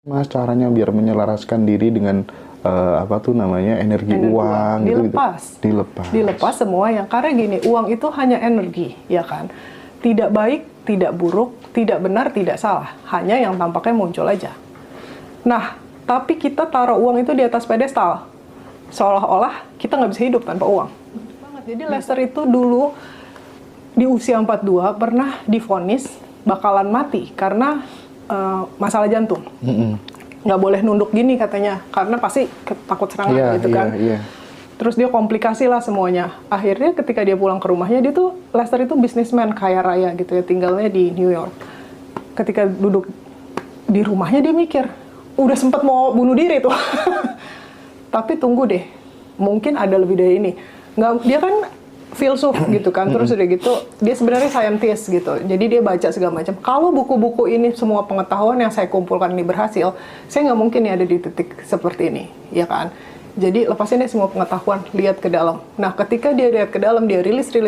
Mas, caranya biar menyelaraskan diri dengan apa tuh namanya energi uang dilepas. Gitu. Dilepas semua yang karena gini, uang itu hanya energi, ya kan? Tidak baik, tidak buruk, tidak benar, tidak salah. Hanya yang tampaknya muncul aja. Nah, tapi kita taruh uang itu di atas pedestal. Seolah-olah kita nggak bisa hidup tanpa uang. Jadi Lester itu dulu di usia 42 pernah divonis bakalan mati karena masalah jantung. Nggak boleh nunduk gini katanya, karena pasti takut serangan gitu kan. Terus dia komplikasi lah semuanya. Akhirnya ketika dia pulang ke rumahnya, Lester itu bisnismen kaya raya gitu ya, tinggalnya di New York. Ketika duduk di rumahnya dia mikir, udah sempat mau bunuh diri tuh. Tapi tunggu deh, mungkin ada lebih dari ini. Dia kan filsuf gitu kan, terus udah gitu dia sebenarnya scientist gitu, jadi dia baca segala macam. Kalau buku-buku ini semua pengetahuan yang saya kumpulkan ini berhasil, saya nggak mungkin ada di titik seperti ini, ya kan. Jadi lepasin deh semua pengetahuan, lihat ke dalam. Nah ketika dia lihat ke dalam, dia rilis, 3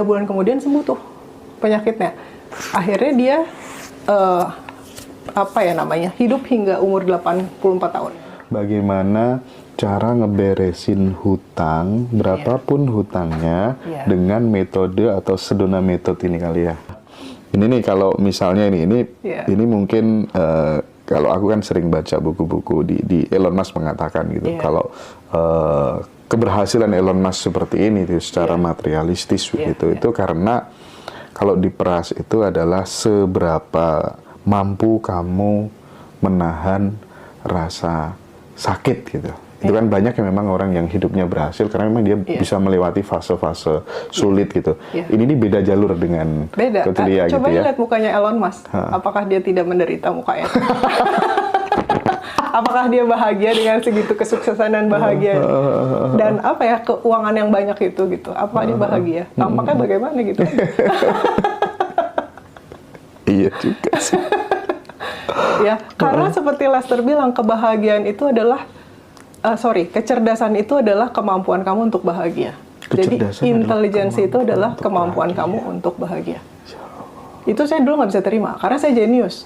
bulan kemudian sembuh tuh penyakitnya. Akhirnya dia hidup hingga umur 84 tahun. Bagaimana cara ngeberesin hutang, berapapun hutangnya, dengan metode atau sedona metode ini kali ya. Ini nih kalau misalnya ini mungkin kalau aku kan sering baca buku-buku di Elon Musk mengatakan gitu, kalau keberhasilan Elon Musk seperti ini tuh, secara materialistis begitu, itu karena kalau diperas itu adalah seberapa mampu kamu menahan rasa sakit gitu. Itu kan banyak yang memang orang yang hidupnya berhasil karena memang dia bisa melewati fase-fase sulit gitu. Ini beda jalur dengan Coach Lia gitu ya. Coba lihat mukanya Elon Musk. Apakah dia tidak menderita mukanya? Apakah dia bahagia dengan segitu kesuksesan dan bahagia? Dan keuangan yang banyak itu gitu. Apa dia bahagia? Tampaknya bagaimana gitu. Iya juga sih. Ya, karena seperti Lester bilang, kebahagiaan itu adalah kecerdasan itu adalah kemampuan kamu untuk bahagia. Jadi intelijensi itu adalah kemampuan kamu untuk bahagia. Itu saya dulu nggak bisa terima karena saya jenius.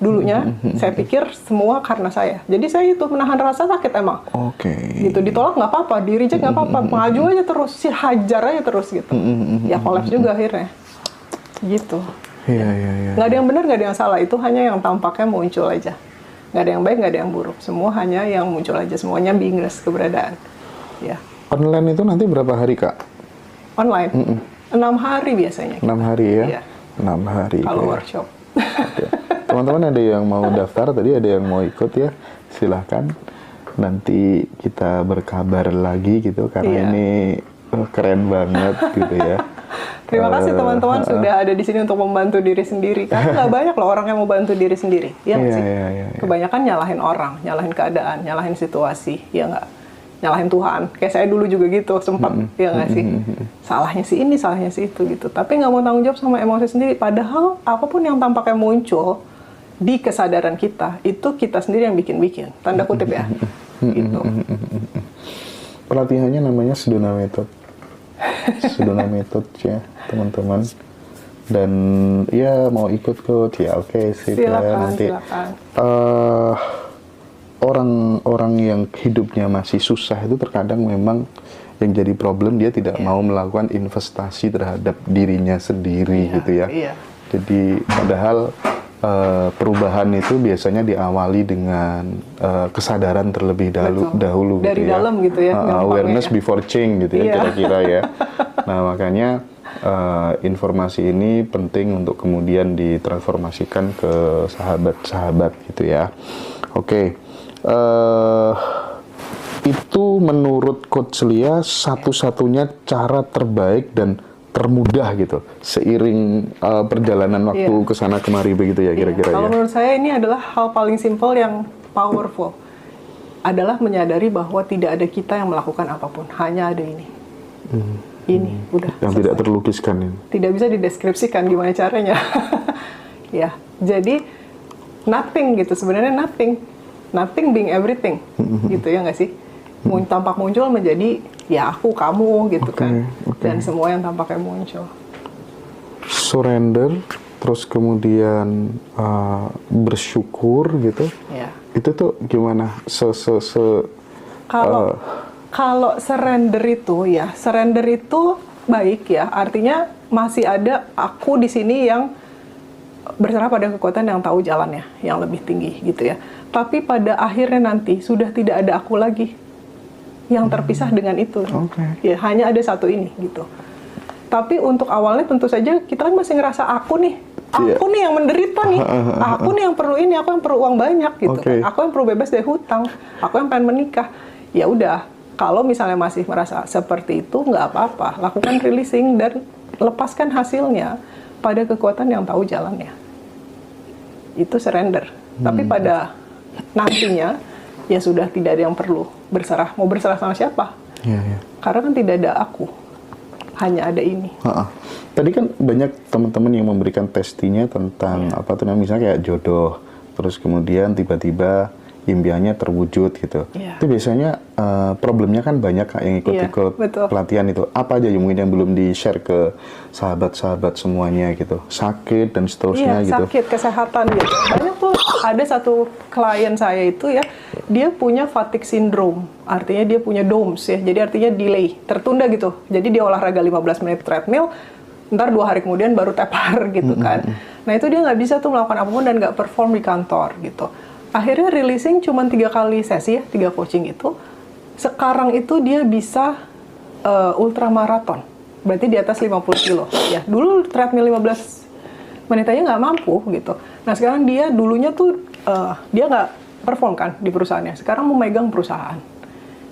Dulunya saya pikir semua karena saya. Jadi saya itu menahan rasa sakit emang. Gitu, ditolak nggak apa-apa, di-reject nggak apa-apa, maju aja terus, hajar aja terus gitu. Ya kolaps juga akhirnya. Gitu. Nggak ada yang benar, nggak ada yang salah. Itu hanya yang tampaknya muncul aja. Nggak ada yang baik, nggak ada yang buruk. Semua hanya yang muncul aja. Semuanya beingness, keberadaan. Ya. Online itu nanti berapa hari, Kak? Online? 6 hari biasanya. 6 hari ya? Iya. 6 hari. Kalau workshop. Teman-teman ada yang mau daftar, tadi ada yang mau ikut ya, silahkan. Nanti kita berkabar lagi gitu, karena ini keren banget gitu ya. Terima kasih teman-teman sudah ada di sini untuk membantu diri sendiri. Karena nggak banyak loh orang yang mau bantu diri sendiri. Ya nggak sih? Kebanyakan nyalahin orang, nyalahin keadaan, nyalahin situasi. Ya nggak? Nyalahin Tuhan. Kayak saya dulu juga gitu, sempat. Ya nggak sih? Salahnya si ini, salahnya si itu gitu. Tapi nggak mau tanggung jawab sama emosi sendiri. Padahal apapun yang tampaknya muncul di kesadaran kita, itu kita sendiri yang bikin-bikin. Tanda kutip ya. Gitu. Pelatihannya namanya Sedona Method. Sedona Method ya teman-teman, dan ya mau ikut Coach ya, oke sip ya nanti. Orang-orang yang hidupnya masih susah itu terkadang memang yang jadi problem, dia tidak mau melakukan investasi terhadap dirinya sendiri gitu ya. Jadi padahal perubahan itu biasanya diawali dengan kesadaran terlebih dahulu dari gitu dalam gitu ya. Awareness before change gitu ya kira-kira ya. Nah makanya informasi ini penting untuk kemudian ditransformasikan ke sahabat-sahabat gitu ya. Oke. Itu menurut Coach Lia satu-satunya cara terbaik dan termudah gitu seiring perjalanan waktu kesana kemari begitu ya kira-kira. Kalau menurut saya ini adalah hal paling simpel yang powerful, adalah menyadari bahwa tidak ada kita yang melakukan apapun, hanya ada ini. Ini udah yang selesai. Tidak terlukiskan ini. Tidak bisa dideskripsikan gimana caranya. Ya, jadi nothing gitu sebenarnya, nothing being everything gitu ya nggak sih? Tampak muncul menjadi ya aku, kamu gitu kan. Dan semua yang tampaknya muncul. Surrender, terus kemudian bersyukur gitu. Ya. Itu tuh gimana? Kalau kalau surrender itu ya, surrender itu baik ya. Artinya masih ada aku di sini yang berserah pada kekuatan yang tahu jalannya, yang lebih tinggi gitu ya. Tapi pada akhirnya nanti sudah tidak ada aku lagi yang terpisah dengan itu. Ya, hanya ada satu ini gitu. Tapi untuk awalnya tentu saja kita kan masih ngerasa aku nih yang menderita nih, aku nih yang perlu ini, aku yang perlu uang banyak gitu kan. Aku yang perlu bebas dari hutang, aku yang pengen menikah. Ya udah, kalau misalnya masih merasa seperti itu nggak apa-apa, lakukan releasing dan lepaskan hasilnya pada kekuatan yang tahu jalannya. Itu surrender. Tapi pada nantinya ya sudah tidak ada yang perlu berserah. Mau berserah sama siapa? Karena kan tidak ada aku, hanya ada ini. Tadi kan banyak teman-teman yang memberikan testimoninya tentang apa tuh namanya, misalnya kayak jodoh, terus kemudian tiba-tiba impiannya terwujud gitu. Itu biasanya problemnya kan banyak Kak, yang ikut-ikut pelatihan itu. Apa aja yang mungkin yang belum di-share ke sahabat-sahabat semuanya gitu? Sakit dan seterusnya gitu. Sakit, kesehatan gitu. Banyak tuh, ada satu klien saya itu ya, dia punya fatigue syndrome. Artinya dia punya DOMS ya. Jadi artinya delay, tertunda gitu. Jadi dia olahraga 15 menit treadmill, ntar 2 hari kemudian baru tepar gitu kan. Nah itu dia nggak bisa tuh melakukan apapun dan nggak perform di kantor gitu. Akhirnya releasing cuma 3 kali sesi ya, 3 coaching itu. Sekarang itu dia bisa ultramaraton. Berarti di atas 50 kilo. Ya, dulu treadmill 15 menit aja nggak mampu gitu. Nah sekarang dia dulunya tuh dia nggak perform kan di perusahaannya. Sekarang memegang perusahaan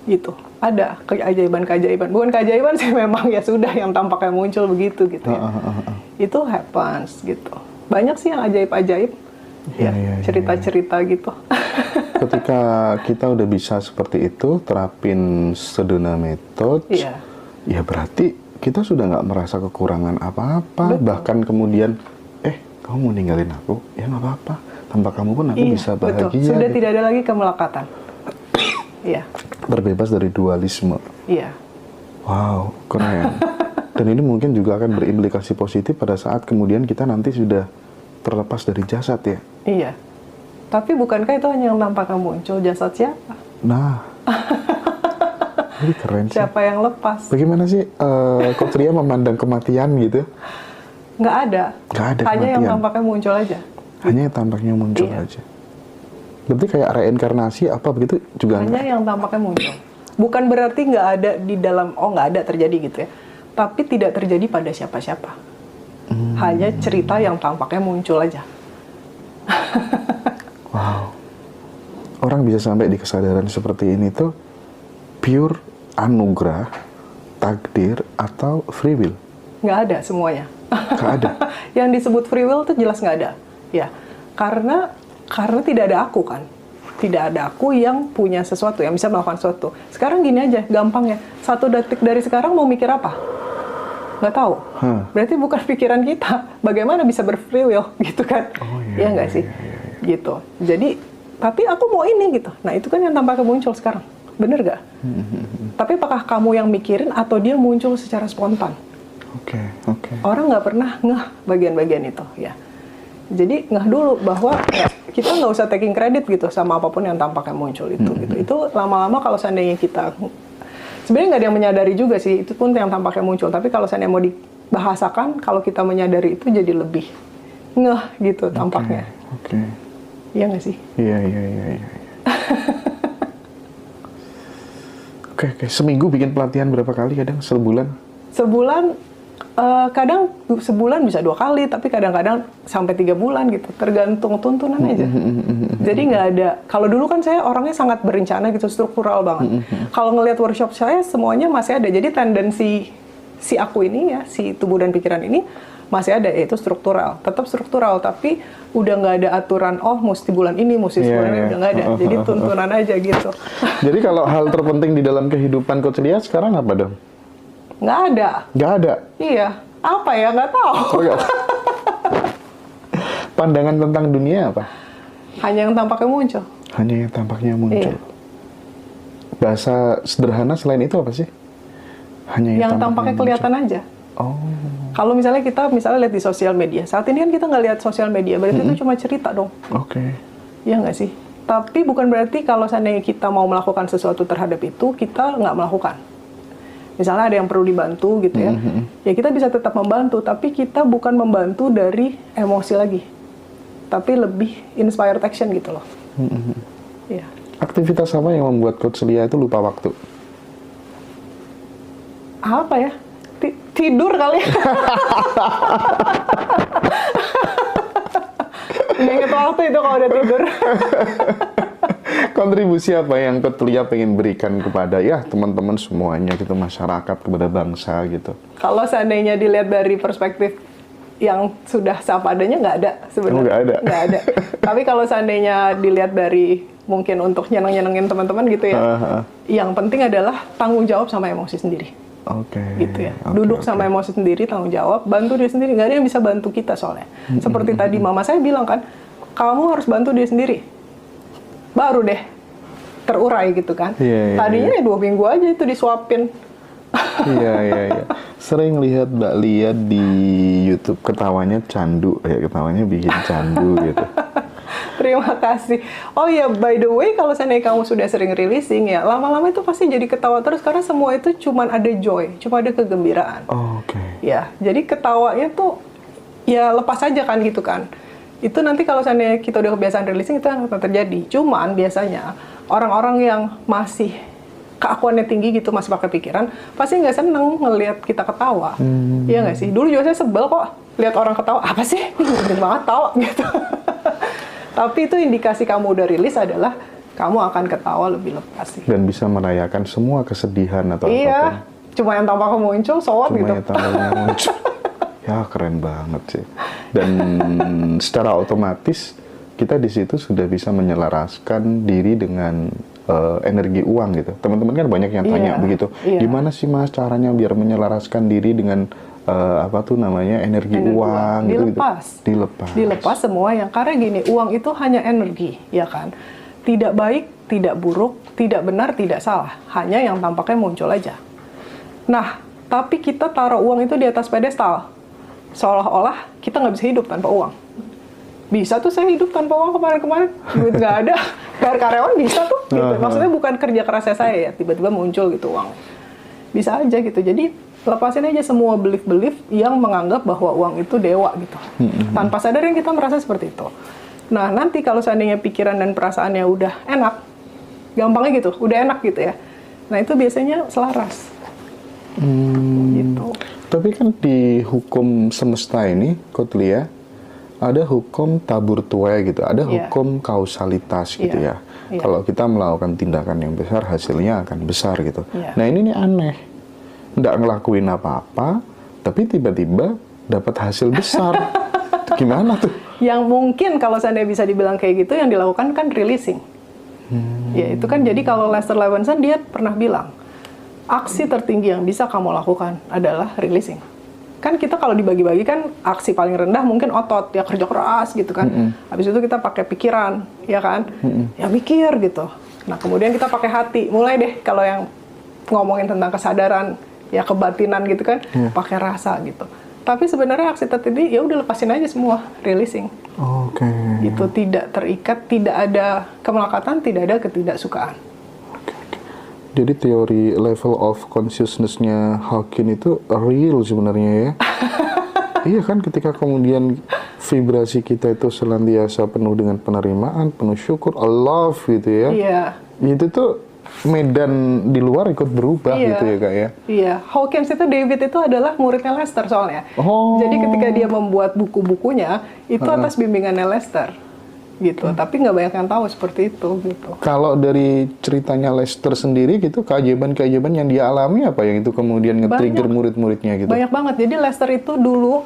gitu. Ada keajaiban-keajaiban. Bukan keajaiban sih, memang ya sudah yang tampaknya muncul begitu gitu ya. Itu happens gitu. Banyak sih yang ajaib-ajaib. Cerita-cerita gitu. Ketika kita udah bisa seperti itu, terapin Sedona Method, ya berarti kita sudah nggak merasa kekurangan apa-apa. Bahkan kemudian, kamu mau ninggalin aku? Ya nggak apa-apa. Tanpa kamu pun aku bisa bahagia. Betul. Sudah tidak ada lagi kemelekatan. Terbebas dari dualisme. Wow, keren. Dan ini mungkin juga akan berimplikasi positif pada saat kemudian kita nanti sudah terlepas dari jasad ya. Tapi bukankah itu hanya yang nampaknya muncul, jasad siapa? Nah, ini keren sih. Siapa yang lepas? Bagaimana sih Coach Ria memandang kematian gitu? Nggak ada. Hanya kematian. Yang tampaknya muncul aja. Hanya yang tampaknya muncul aja. Berarti kayak reinkarnasi apa begitu juga? Hanya yang tampaknya muncul. Bukan berarti nggak ada di dalam, nggak ada terjadi gitu ya. Tapi tidak terjadi pada siapa-siapa. Hanya cerita yang tampaknya muncul aja. Wow. Orang bisa sampai di kesadaran seperti ini tuh pure anugerah, takdir, atau free will? Nggak ada semuanya. Nggak ada? Yang disebut free will tuh jelas nggak ada. Ya, karena tidak ada aku kan. Tidak ada aku yang punya sesuatu, yang bisa melakukan sesuatu. Sekarang gini aja, gampangnya. 1 detik dari sekarang mau mikir apa? Nggak tahu. Berarti bukan pikiran kita. Bagaimana bisa berfree will gitu kan? Iya nggak sih? Gitu. Jadi, tapi aku mau ini gitu. Nah itu kan yang tampaknya muncul sekarang. Bener nggak? Tapi apakah kamu yang mikirin atau dia muncul secara spontan? Orang nggak pernah ngeh bagian-bagian itu ya. Jadi ngeh dulu bahwa kita nggak usah taking credit gitu sama apapun yang tampaknya muncul itu. Gitu. Itu lama-lama kalau seandainya kita sebenarnya nggak ada yang menyadari juga sih, itu pun yang tampaknya muncul. Tapi kalau seandainya mau dibahasakan, kalau kita menyadari itu jadi lebih ngeh gitu tampaknya. Iya nggak sih? Iya. Oke. Seminggu bikin pelatihan berapa kali? Kadang sebulan? Kadang sebulan bisa 2 kali, tapi kadang-kadang sampai 3 bulan gitu, tergantung tuntunan aja. Jadi nggak ada, kalau dulu kan saya orangnya sangat berencana gitu, struktural banget. Kalau ngelihat workshop saya, semuanya masih ada. Jadi tendensi si aku ini ya, si tubuh dan pikiran ini, masih ada, yaitu struktural. Tetap struktural, tapi udah nggak ada aturan, mesti bulan ini, mesti sebulan ini, udah nggak ada. Jadi tuntunan aja gitu. Jadi kalau hal terpenting di dalam kehidupan Coach Ria sekarang apa dong? Nggak ada. Nggak ada? Iya. Apa ya? Nggak tahu. Pandangan tentang dunia apa? Hanya yang tampaknya muncul. Hanya yang tampaknya muncul. Bahasa sederhana selain itu apa sih? Hanya yang tampaknya kelihatan aja. Kalau misalnya kita lihat di sosial media, saat ini kan kita nggak lihat sosial media, berarti itu cuma cerita dong. Oke. Iya nggak sih? Tapi bukan berarti kalau seandainya kita mau melakukan sesuatu terhadap itu, kita nggak melakukan. Misalnya ada yang perlu dibantu gitu ya, ya kita bisa tetap membantu, tapi kita bukan membantu dari emosi lagi, tapi lebih inspired action gitu loh. Iya. Aktivitas apa yang membuat Coach Lia itu lupa waktu? Apa ya? Tidur kali. Nggak inget waktu itu kalau udah tidur. Kontribusi apa yang Coach Lia pengen berikan kepada ya teman-teman semuanya gitu, masyarakat, kepada bangsa gitu? Kalau seandainya dilihat dari perspektif yang sudah seapadanya, nggak ada sebenarnya. Nggak ada. Nggak ada. Tapi kalau seandainya dilihat dari mungkin untuk nyeneng-nyenengin teman-teman gitu ya, yang penting adalah tanggung jawab sama emosi sendiri. Oke. Gitu ya. Duduk sama emosi sendiri, tanggung jawab, bantu diri sendiri. Nggak ada yang bisa bantu kita soalnya. Seperti tadi mama saya bilang kan, kamu harus bantu diri sendiri. Baru deh terurai gitu kan. Tadinya ya 2 minggu aja itu disuapin. Iya. Sering lihat Mbak Lia di YouTube ketawanya candu, ya ketawanya bikin candu gitu. Terima kasih. Oh ya, by the way, kalau seandainya kamu sudah sering releasing ya, lama-lama itu pasti jadi ketawa terus karena semua itu cuman ada joy, cuma ada kegembiraan. Oke. Ya, jadi ketawanya tuh ya lepas aja kan gitu kan. Itu nanti kalau seandainya kita udah kebiasaan releasing itu akan terjadi. Cuman biasanya orang-orang yang masih keakuannya tinggi gitu, masih pakai pikiran, pasti nggak seneng ngelihat kita ketawa. Iya nggak sih? Dulu juga saya sebel kok lihat orang ketawa, apa sih? Gede banget tawa gitu. Tapi itu indikasi kamu udah rilis adalah kamu akan ketawa lebih lepas sih. Dan bisa merayakan semua kesedihan atau iya, apapun. Cuma yang tampaknya muncul, so what gitu. Cuma yang tampaknya muncul. Ya keren banget sih. Dan secara otomatis kita di situ sudah bisa menyelaraskan diri dengan energi uang gitu. Teman-teman kan banyak yang tanya begitu. Gimana sih Mas caranya biar menyelaraskan diri dengan energi uang gitu. Dilepas semua yang karena gini, uang itu hanya energi, ya kan? Tidak baik, tidak buruk, tidak benar, tidak salah. Hanya yang tampaknya muncul aja. Nah, tapi kita taruh uang itu di atas pedestal. Seolah-olah kita nggak bisa hidup tanpa uang. Bisa tuh saya hidup tanpa uang kemarin-kemarin, duit nggak ada, bayar karyawan bisa tuh, gitu. Maksudnya bukan kerja kerasnya saya ya, tiba-tiba muncul gitu uang. Bisa aja gitu, jadi lepasin aja semua belief-belief yang menganggap bahwa uang itu dewa gitu. Tanpa sadar yang kita merasa seperti itu. Nah, nanti kalau seandainya pikiran dan perasaannya udah enak, gampangnya gitu, udah enak gitu ya. Nah, itu biasanya selaras. Gitu. Tapi kan di hukum semesta ini, Coach Lia, ada hukum tabur tuai gitu, ada hukum kausalitas gitu ya. Kalau kita melakukan tindakan yang besar, hasilnya akan besar gitu. Nah ini nih aneh, nggak ngelakuin apa-apa, tapi tiba-tiba dapat hasil besar. Gimana tuh? Yang mungkin kalau seandainya bisa dibilang kayak gitu, yang dilakukan kan releasing. Ya itu kan jadi kalau Lester Levinson dia pernah bilang, aksi tertinggi yang bisa kamu lakukan adalah releasing. Kan kita kalau dibagi-bagi kan aksi paling rendah mungkin otot, ya kerja keras gitu kan. Habis itu kita pakai pikiran, ya kan? Ya mikir gitu. Nah kemudian kita pakai hati. Mulai deh kalau yang ngomongin tentang kesadaran, ya kebatinan gitu kan, pakai rasa gitu. Tapi sebenarnya aksi tertinggi ya udah lepasin aja semua, releasing. Oke. Itu tidak terikat, tidak ada kemelekatan, tidak ada ketidaksukaan. Jadi teori level of consciousness-nya Hawking itu real sebenarnya ya. Iya kan, ketika kemudian vibrasi kita itu senantiasa penuh dengan penerimaan, penuh syukur, love gitu ya. Iya. Itu tuh medan di luar ikut berubah gitu ya Kak ya. Iya, Hawkins itu, David itu adalah muridnya Lester soalnya. Jadi ketika dia membuat buku-bukunya, itu atas bimbingannya Lester. Gitu, tapi nggak banyak yang tahu seperti itu gitu. Kalau dari ceritanya Lester sendiri gitu, keajaiban-keajaiban yang dia alami apa yang itu kemudian nge-trigger murid-muridnya gitu? Banyak banget. Jadi Lester itu dulu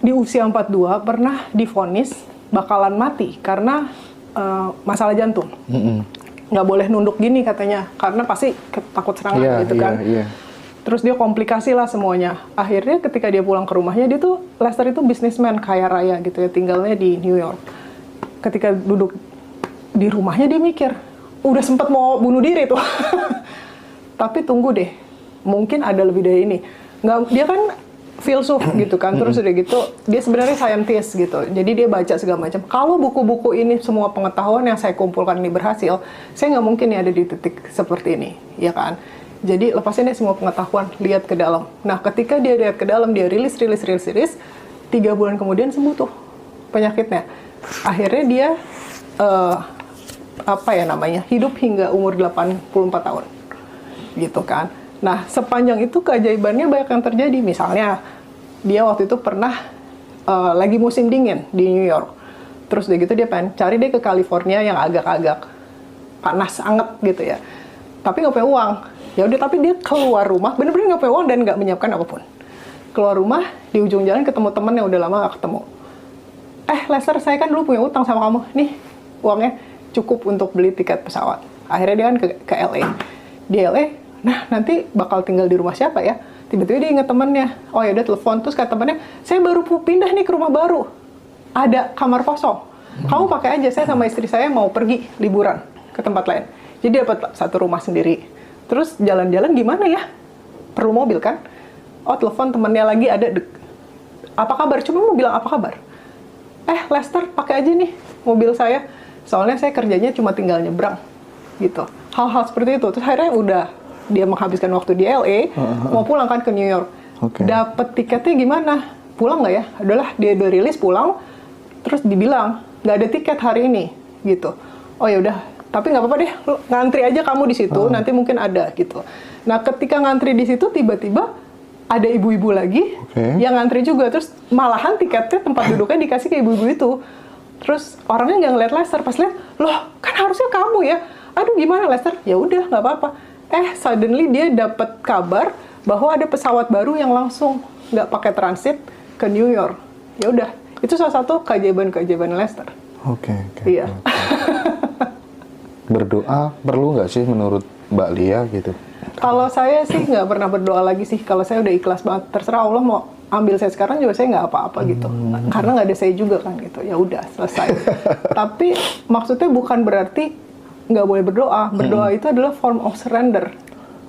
di usia 42 pernah divonis bakalan mati karena masalah jantung. Nggak boleh nunduk gini katanya, karena pasti takut serangan gitu kan. Terus dia komplikasi lah semuanya. Akhirnya ketika dia pulang ke rumahnya, Lester itu bisnismen kaya raya gitu ya, tinggalnya di New York. Ketika duduk di rumahnya dia mikir, udah sempat mau bunuh diri tuh. Tapi tunggu deh, mungkin ada lebih dari ini. Dia kan filsuf gitu kan, terus udah gitu dia sebenarnya scientist gitu, jadi dia baca segala macam. Kalau buku-buku ini semua pengetahuan yang saya kumpulkan ini berhasil, saya nggak mungkin ya ada di titik seperti ini, ya kan. Jadi lepasin deh semua pengetahuan, lihat ke dalam. Nah ketika dia lihat ke dalam, dia rilis, 3 bulan kemudian sembuh tuh penyakitnya. Akhirnya dia hidup hingga umur 84 tahun gitu kan. Nah, sepanjang itu keajaibannya banyak yang terjadi. Misalnya, dia waktu itu pernah lagi musim dingin di New York. Terus udah gitu dia pengen cari deh ke California yang agak-agak panas, anget gitu ya. Tapi nggak punya uang. Ya udah, tapi dia keluar rumah, bener-bener nggak punya uang dan nggak menyiapkan apapun. Keluar rumah, di ujung jalan ketemu temen yang udah lama nggak ketemu. Lester, saya kan dulu punya utang sama kamu. Nih, uangnya cukup untuk beli tiket pesawat. Akhirnya dia kan ke LA. Di LA, nah nanti bakal tinggal di rumah siapa ya? Tiba-tiba dia ingat temannya. Oh ya udah, telepon, terus kata temannya, saya baru pindah nih ke rumah baru, ada kamar kosong, kamu pakai aja, saya sama istri saya mau pergi liburan ke tempat lain. Jadi dapat satu rumah sendiri. Terus jalan-jalan gimana ya? Perlu mobil kan? Oh, telepon temannya lagi ada. Apa kabar? Cuma mau bilang apa kabar. Lester, pakai aja nih mobil saya, soalnya saya kerjanya cuma tinggal nyebrang gitu. Hal-hal seperti itu. Terus akhirnya udah dia menghabiskan waktu di LA, mau pulang kan ke New York. Dapat tiketnya gimana? Pulang nggak ya? Adalah dia udah rilis pulang, terus dibilang nggak ada tiket hari ini, gitu. Oh ya udah, tapi nggak apa-apa deh, ngantri aja kamu di situ, nanti mungkin ada gitu. Nah ketika ngantri di situ tiba-tiba ada ibu-ibu lagi yang ngantri juga, terus malahan tiketnya tempat duduknya dikasih ke ibu-ibu itu. Terus orangnya nggak ngeliat Lester, pas lihat, loh kan harusnya kamu ya. Aduh gimana Lester? Ya udah nggak apa-apa. Suddenly dia dapat kabar bahwa ada pesawat baru yang langsung nggak pakai transit ke New York. Ya udah, itu salah satu keajaiban Lester. Iya. Berdoa perlu nggak sih menurut Mbak Lia gitu? Kalau saya sih nggak pernah berdoa lagi sih. Kalau saya udah ikhlas banget, terserah Allah mau ambil saya sekarang juga saya nggak apa-apa gitu. Karena nggak ada saya juga kan gitu. Ya udah selesai. Tapi maksudnya bukan berarti nggak boleh berdoa. Berdoa itu adalah form of surrender.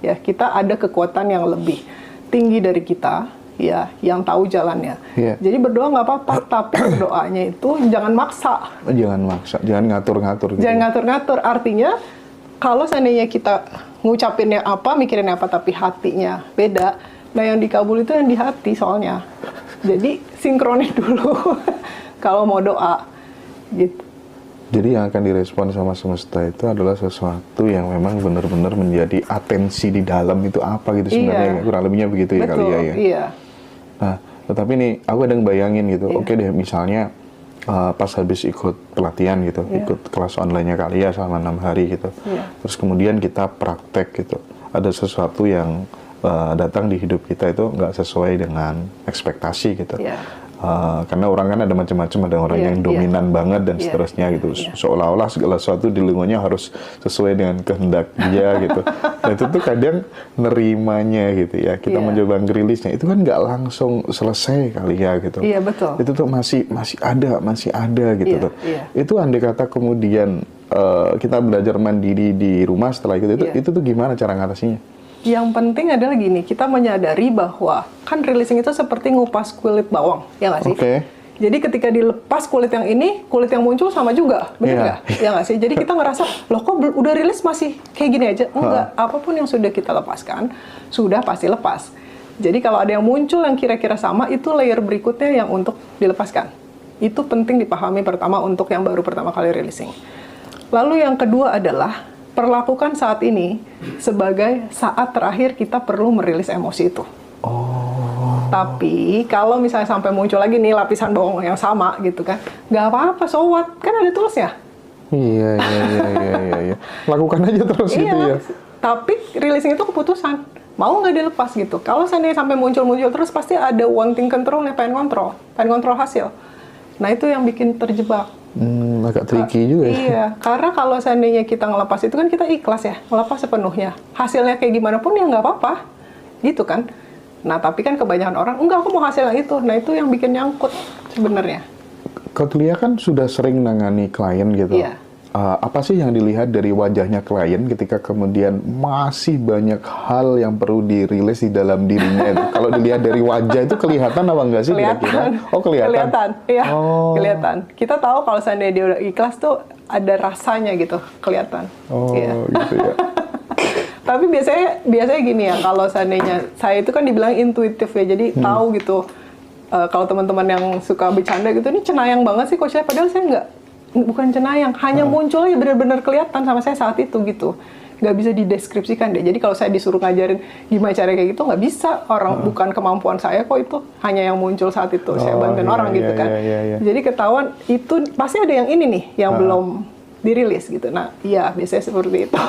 Ya, kita ada kekuatan yang lebih tinggi dari kita, ya, yang tahu jalannya. Jadi berdoa nggak apa-apa, tapi berdoanya itu jangan maksa. Jangan ngatur-ngatur. Gitu. Jangan ngatur-ngatur. Artinya, kalau seandainya kita ngucapinnya apa, mikirinnya apa, tapi hatinya beda. Nah, yang dikabul itu yang di hati soalnya. Jadi sinkronin dulu kalau mau doa, gitu. Jadi yang akan direspon sama semesta itu adalah sesuatu yang memang benar-benar menjadi atensi di dalam itu apa gitu sebenarnya, kurang lebihnya begitu ya. Betul, kali ya. Iya. Nah, tetapi nih aku ada bayangin gitu, oke deh misalnya pas habis ikut pelatihan gitu, ikut kelas online-nya kali ya selama 6 hari gitu, terus kemudian kita praktek gitu, ada sesuatu yang datang di hidup kita itu nggak sesuai dengan ekspektasi gitu. Karena orang kan ada macam-macam, ada orang yang dominan banget dan seterusnya gitu, seolah-olah segala sesuatu di lingkungannya harus sesuai dengan kehendak dia gitu. Nah itu tuh kadang nerimanya gitu ya, kita mencoba ngerilisnya itu kan nggak langsung selesai kali ya gitu. Iya betul. Itu tuh masih ada gitu tuh. Itu andai kata kemudian kita belajar mandiri di rumah setelah itu tuh gimana cara ngatasinya? Yang penting adalah gini, kita menyadari bahwa kan releasing itu seperti ngupas kulit bawang, ya nggak sih? Jadi ketika dilepas kulit yang ini, kulit yang muncul sama juga, benar nggak? Ya nggak sih? Jadi kita ngerasa, loh kok udah rilis masih kayak gini aja? Enggak, apapun yang sudah kita lepaskan, sudah pasti lepas. Jadi kalau ada yang muncul yang kira-kira sama, itu layer berikutnya yang untuk dilepaskan. Itu penting dipahami pertama untuk yang baru pertama kali releasing. Lalu yang kedua adalah, perlakukan saat ini sebagai saat terakhir kita perlu merilis emosi itu. Tapi kalau misalnya sampai muncul lagi nih lapisan bawang yang sama gitu kan, nggak apa-apa, so what? Kan ada toolsnya. Iya. Lakukan aja terus gitu ya. Tapi releasing itu keputusan. Mau nggak dilepas gitu. Kalau seandainya sampai muncul terus pasti ada wanting control-nya, pengen kontrol hasil. Nah itu yang bikin terjebak. Agak tricky juga ya. Iya, karena kalau seandainya kita ngelepas itu kan kita ikhlas ya, ngelepas sepenuhnya. Hasilnya kayak gimana pun ya nggak apa-apa, gitu kan. Nah, tapi kan kebanyakan orang, enggak aku mau hasil yang itu. Nah, itu yang bikin nyangkut sebenarnya. Kak Lia kan sudah sering nangani klien gitu. apa sih yang dilihat dari wajahnya klien ketika kemudian masih banyak hal yang perlu dirilis di dalam dirinya itu? Kalau dilihat dari wajah itu kelihatan apa enggak sih kira-kira? Oh, kelihatan. Kelihatan, iya. Oh. Kelihatan. Kita tahu kalau seandainya dia udah ikhlas tuh ada rasanya gitu, kelihatan. Oh, Iya. gitu ya. Tapi biasanya gini ya, kalau seandainya saya itu kan dibilang intuitif ya, jadi tahu gitu. Kalau teman-teman yang suka bercanda gitu, ini cenayang banget sih coach saya, padahal saya bukan cenayang, hanya muncul aja benar-benar kelihatan sama saya saat itu gitu. Nggak bisa dideskripsikan deh. Jadi kalau saya disuruh ngajarin gimana cara kayak gitu, nggak bisa. Bukan kemampuan saya kok itu, hanya yang muncul saat itu. Saya bantuin orang gitu kan. Jadi ketahuan itu pasti ada yang ini nih, yang belum dirilis gitu. Nah, iya biasanya seperti itu.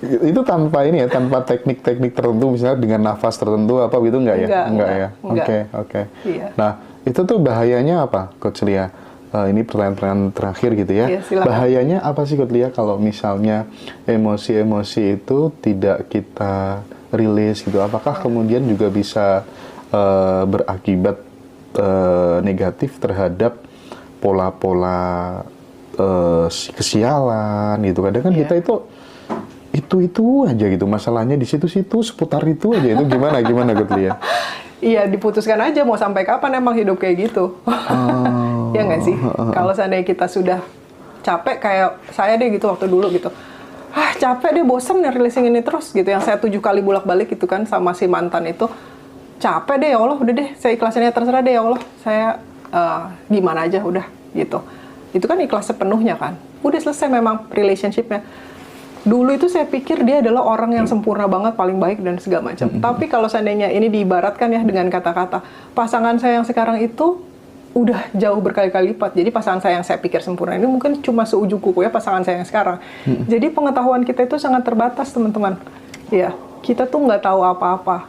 Itu tanpa ini ya, tanpa teknik-teknik tertentu, misalnya dengan nafas tertentu apa gitu enggak ya? Enggak ya. Oke. Iya. Nah, itu tuh bahayanya apa, Coach Lia? Ini pertanyaan terakhir gitu ya. Iya, silakan. Bahayanya apa sih, Coach Lia, kalau misalnya emosi-emosi itu tidak kita rilis gitu? Apakah kemudian juga bisa berakibat negatif terhadap pola-pola kesialan gitu? Kadang kan kita itu aja gitu, masalahnya di situ-situ, seputar itu aja. Itu gimana Coach Lia? Iya, diputuskan aja mau sampai kapan emang hidup kayak gitu. Ya nggak sih? Kalau seandainya kita sudah capek, kayak saya deh gitu waktu dulu gitu. Capek deh, bosen releasing ini terus gitu. Yang saya 7 kali bolak-balik gitu kan sama si mantan itu. Capek deh, ya Allah, udah deh, saya ikhlasinnya terserah deh ya Allah. Saya gimana aja, udah gitu. Itu kan ikhlas sepenuhnya kan. Udah selesai memang relationship-nya. Dulu itu saya pikir dia adalah orang yang sempurna banget, paling baik dan segala macam. Tapi kalau seandainya ini diibaratkan ya dengan kata-kata, pasangan saya yang sekarang itu udah jauh berkali-kali lipat. Jadi pasangan saya yang saya pikir sempurna ini mungkin cuma seujung kuku ya pasangan saya yang sekarang. Jadi pengetahuan kita itu sangat terbatas, teman-teman. Ya, kita tuh nggak tahu apa-apa.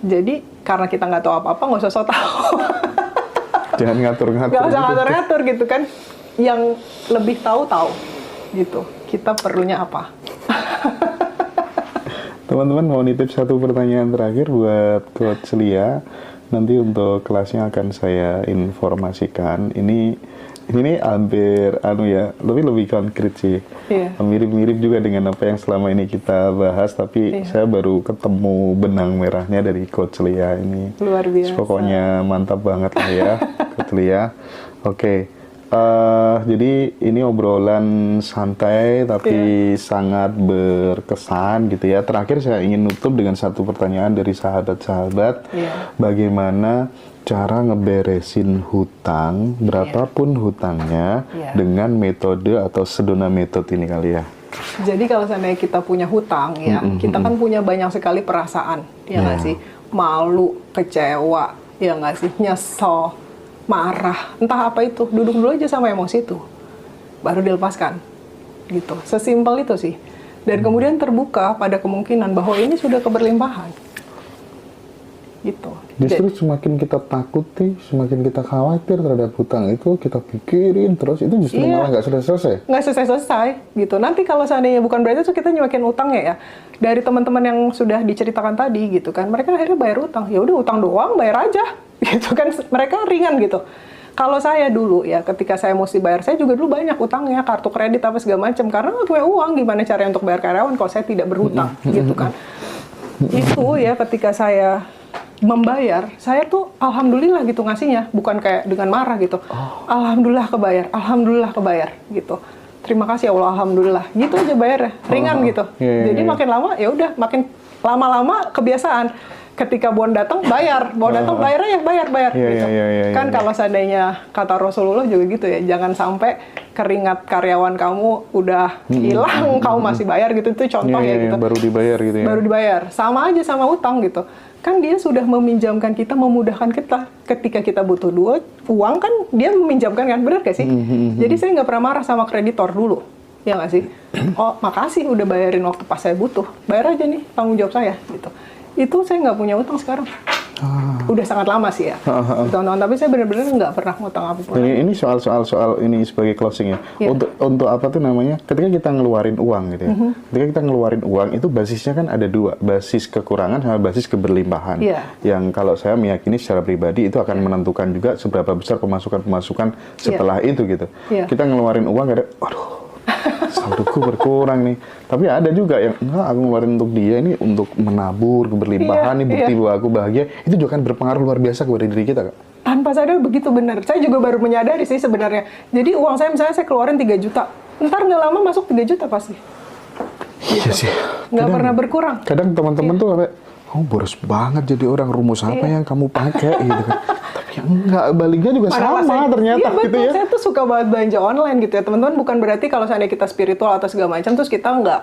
Jadi karena kita nggak tahu apa-apa, nggak usah so tahu. Jangan ngatur-ngatur. Nggak usah ngatur-ngatur gitu kan. Yang lebih tahu gitu. Kita perlunya apa? Teman-teman mau nitip satu pertanyaan terakhir buat Coach Lia. Nanti untuk kelasnya akan saya informasikan. Ini hampir lebih konkret sih. Iya. Mirip-mirip juga dengan apa yang selama ini kita bahas, tapi saya baru ketemu benang merahnya dari Coach Lia ini. Luar biasa. Pokoknya mantap banget lah ya, Coach Lia. Oke. Jadi ini obrolan santai tapi sangat berkesan gitu ya. Terakhir saya ingin nutup dengan satu pertanyaan dari sahabat-sahabat. Bagaimana cara ngeberesin hutang, berapapun hutangnya, dengan metode atau sedona metode ini kali ya? Jadi kalau seandainya kita punya hutang ya, kita kan punya banyak sekali perasaan, ya nggak sih? Malu, kecewa, ya nggak sih? Nyesel, marah, entah apa itu, duduk dulu aja sama emosi itu, baru dilepaskan, gitu. Sesimpel itu sih. Dan kemudian terbuka pada kemungkinan bahwa ini sudah keberlimpahan, gitu. Justru semakin kita takuti, semakin kita khawatir terhadap hutang itu, kita pikirin terus, itu justru malah nggak selesai-selesai. Nggak selesai-selesai, gitu. Nanti kalau seandainya bukan berarti itu kita nyuakin utangnya ya. Dari teman-teman yang sudah diceritakan tadi, gitu kan, mereka akhirnya bayar utang. Ya udah utang doang, bayar aja. Gitu kan, mereka ringan gitu. Kalau saya dulu ya, ketika saya mesti bayar, saya juga dulu banyak utangnya, kartu kredit apa segala macam, karena nggak punya uang, gimana caranya untuk bayar karyawan kalau saya tidak berhutang, gitu kan. Itu ya, ketika saya membayar, saya tuh alhamdulillah gitu ngasihnya, bukan kayak dengan marah gitu. Alhamdulillah kebayar gitu. Terima kasih ya Allah, alhamdulillah. Gitu aja bayarnya, ringan gitu. Jadi makin lama ya udah, makin lama-lama kebiasaan. Ketika bon datang bayar aja, bayar gitu. Kan kalau seandainya kata Rasulullah juga gitu ya, jangan sampai keringat karyawan kamu udah hilang, kamu masih bayar gitu. Itu contoh ya gitu. Baru dibayar gitu ya. Baru dibayar. Sama aja sama utang gitu. Kan dia sudah meminjamkan kita, memudahkan kita. Ketika kita butuh uang kan dia meminjamkan kan, benar gak sih? Jadi saya nggak pernah marah sama kreditor dulu. Ya nggak sih? Oh makasih udah bayarin waktu pas saya butuh. Bayar aja nih, tanggung jawab saya gitu. Itu saya nggak punya utang sekarang. Udah sangat lama sih ya, tahun-tahun. Tapi saya benar-benar nggak pernah ngutang apapun. Ini soal ini sebagai closing ya. Untuk apa tuh namanya? Ketika kita ngeluarin uang gitu ya. Ketika kita ngeluarin uang itu basisnya kan ada dua, basis kekurangan sama basis keberlimpahan. Yang kalau saya meyakini secara pribadi itu akan menentukan juga seberapa besar pemasukan setelah itu gitu. Kita ngeluarin uang ada, aduh, saldoku berkurang nih. Tapi ada juga yang enggak, aku ngeluarin untuk dia ini untuk menabur keberlimpahan nih, bukti bahwa aku bahagia. Itu juga kan berpengaruh luar biasa kepada diri kita, Kak. Tanpa sadar begitu, benar. Saya juga baru menyadari sih sebenarnya. Jadi uang saya misalnya saya keluarin 3 juta. Ntar nggak lama masuk 3 juta pasti. Iya sih. Nggak pernah berkurang. Kadang teman-teman tuh kayak, oh boros banget jadi orang, rumus apa yang kamu pakai gitu kan. Tapi ya enggak, baliknya juga sama ternyata gitu ya. Saya tuh suka banget belanja online gitu ya teman-teman. Bukan berarti kalau seandainya kita spiritual atau segala macam terus kita nggak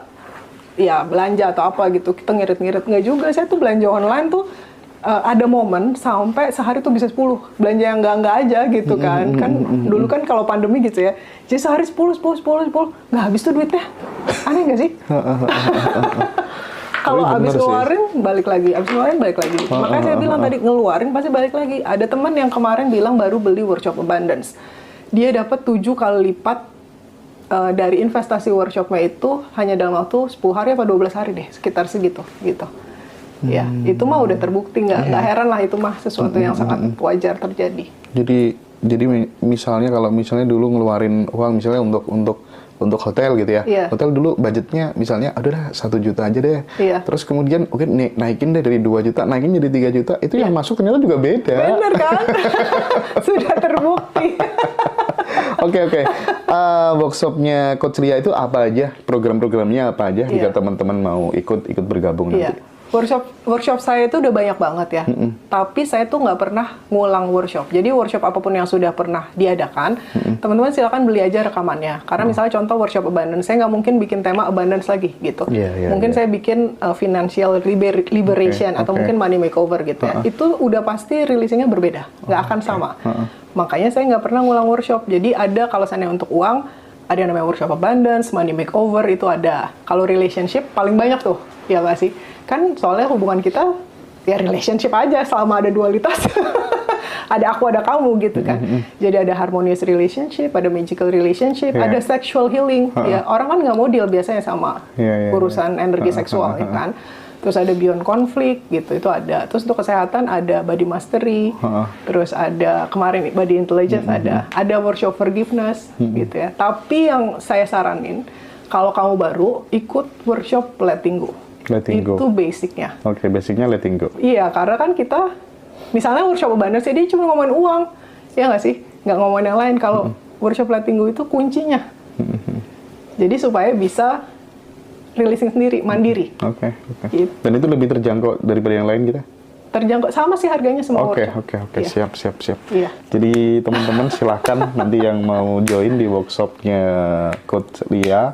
ya belanja atau apa gitu, kita ngirit-ngirit. Nggak juga, saya tuh belanja online tuh ada momen sampai sehari tuh bisa 10 belanja yang enggak aja gitu kan. Dulu kan kalau pandemi gitu ya, jadi sehari 10 nggak habis tuh duitnya. Aneh nggak sih? Kalau abis ngeluarin balik lagi, abis ngeluarin balik lagi. Makanya saya bilang tadi ngeluarin pasti balik lagi. Ada teman yang kemarin bilang baru beli workshop abundance, dia dapat 7 kali lipat dari investasi workshopnya itu hanya dalam waktu 10 hari apa 12 hari deh, sekitar segitu gitu. Ya, itu mah udah terbukti, nggak heran lah, itu mah sesuatu yang sangat wajar terjadi. Jadi misalnya kalau misalnya dulu ngeluarin uang misalnya untuk hotel gitu ya. Hotel dulu budgetnya misalnya adalah 1 juta aja deh. Terus kemudian oke naikin deh dari 2 juta, naikin jadi 3 juta. Itu yang masuk ternyata juga beda. Bener kan? Sudah terbukti. Oke. Workshopnya Coach Lia itu apa aja? Program-programnya apa aja? Jika teman-teman mau ikut bergabung nanti. Workshop saya itu udah banyak banget ya. Tapi saya tuh nggak pernah ngulang workshop. Jadi workshop apapun yang sudah pernah diadakan, teman-teman silakan beli aja rekamannya. Karena misalnya contoh workshop abundance, saya nggak mungkin bikin tema abundance lagi gitu. Mungkin saya bikin financial liberation atau mungkin money makeover gitu ya. Itu udah pasti releasingnya berbeda, nggak akan sama. Makanya saya nggak pernah ngulang workshop. Jadi ada kalau seandainya untuk uang, ada yang namanya workshop abundance, money makeover itu ada. Kalau relationship paling banyak tuh, ya nggak sih? Kan soalnya hubungan kita ya relationship aja selama ada dualitas. Ada aku, ada kamu gitu kan. Jadi ada harmonious relationship, ada magical relationship, ada sexual healing. Ya, orang kan nggak mau deal biasanya sama urusan energi seksual ya kan. Terus ada beyond conflict gitu, itu ada. Terus untuk kesehatan ada body mastery. Terus ada kemarin body intelligence ada workshop forgiveness gitu ya. Tapi yang saya saranin kalau kamu baru ikut workshop letting go. Itu basicnya. Oke, basicnya letting go. Iya, karena kan kita, misalnya workshop abundance, dia cuma ngomongin uang. Ya nggak sih? Nggak ngomongin yang lain. Kalau workshop letting go itu kuncinya. Jadi supaya bisa releasing sendiri, mandiri. Oke. Gitu. Dan itu lebih terjangkau daripada yang lain kita? Terjangkau, sama sih harganya semua workshop. Oke. Siap. Iya. Jadi teman-teman silahkan nanti yang mau join di workshopnya Coach Lia.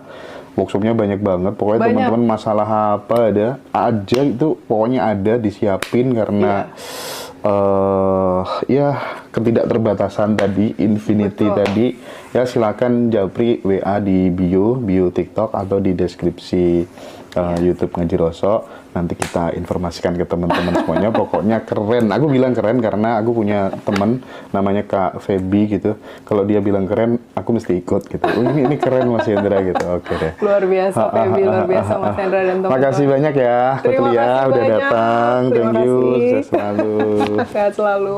Workshopnya banyak banget, pokoknya teman-teman masalah apa ada aja itu pokoknya ada, disiapin karena ya ketidakterbatasan tadi, infinity tadi. Ya silakan japri WA di bio TikTok atau di deskripsi YouTube Ngaji Roso. Nanti kita informasikan ke teman-teman semuanya. Pokoknya keren. Aku bilang keren karena aku punya teman namanya Kak Feby gitu. Kalau dia bilang keren, aku mesti ikut gitu. Oh, ini keren Mas Hendra gitu. Oke deh. Luar biasa Feby, luar biasa Mas Hendra dan teman-teman. Makasih banyak ya, Coach Lia udah datang. Thank you. Sehat selalu. Sehat selalu.